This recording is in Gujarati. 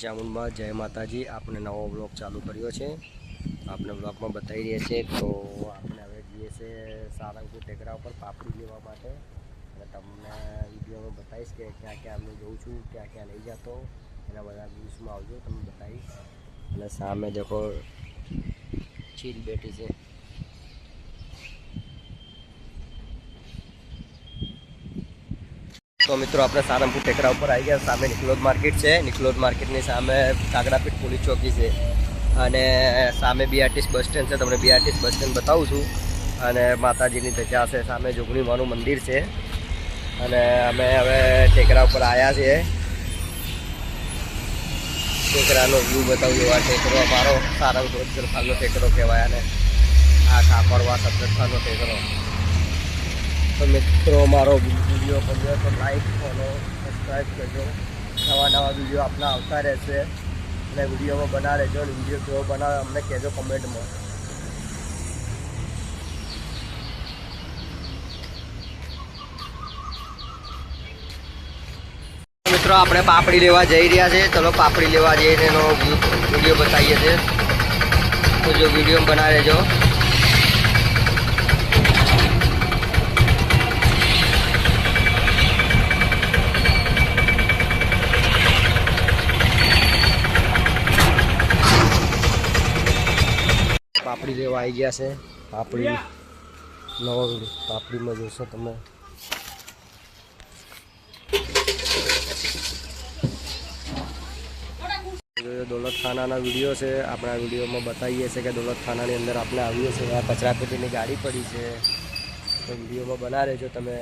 ચામુંડમાં જય માતાજી। આપણે નવો બ્લોગ ચાલુ કર્યો છે, આપણે બ્લોગમાં બતાવી રહ્યા છીએ। તો આપણે હવે જઈએ છીએ સારંગપુર ટેકરા ઉપર પાપડી લેવા માટે, અને તમને વિડીયોમાં બતાવીશ કે ક્યાં ક્યાં હું જઉં છું, ક્યાં ક્યાં લઈ જતો, એના બધા દિવસમાં આવજો, તમને બતાવીશ। અને સામે દેખો ચીલ બેઠી છે। तो मित्रों अपने सारंगपुर टेकरा पर आई गया। सामे निकलोद मार्केट है, निकलोद मार्केट ની સામે કાગડાપીઠ પોલીસ ચોકી છે, અને સામે બીઆરટીએસ બસ સ્ટેન્ડ છે। તમને બીઆરટીએસ બસ સ્ટેન્ડ બતાવું છું। અને માતાજીની ધજા છે, સામે જોગણી માનું મંદિર છે। અને અમે હવે ટેકરા ઉપર આવ્યા છીએ। ટેકરાનો વ્યૂ બતાવું। આ ટેકરો અમારો સારંગપુર અફજલખાનનો ટેકરો કહેવાય, અને આ કાપરવા અફજલખાનનો ટેકરો। तो मित्रों मारो वीडियो गम्यो तो लाइक फॉलो सब्सक्राइब करजो। नवा नवा वीडियो अपना आता रहશે, અને વિડીયોમાં બના રહેજો। અને વિડીયો કેવો બનાવે અમને કહેજો કમેન્ટમાં। મિત્રો આપણે પાપડી લેવા જઈ રહ્યા છે। ચલો પાપડી લેવા જઈએ એનો વિડીયો બતાવીએ છીએ, તો જો વિડીયો બના રહેજો। પાપડી લેવા આવી ગયા છે। પાપડી નવો પાપડીમાં જોશો તમે। દોલતખાનાના વિડીયો છે, આપણે આ વિડીયોમાં બતાવીએ છીએ કે દોલતખાનાની અંદર આપણે આવીએ છીએ। આ કચરાપેટીની ગાડી પડી છે, તો વિડીયોમાં બના રહેજો તમે।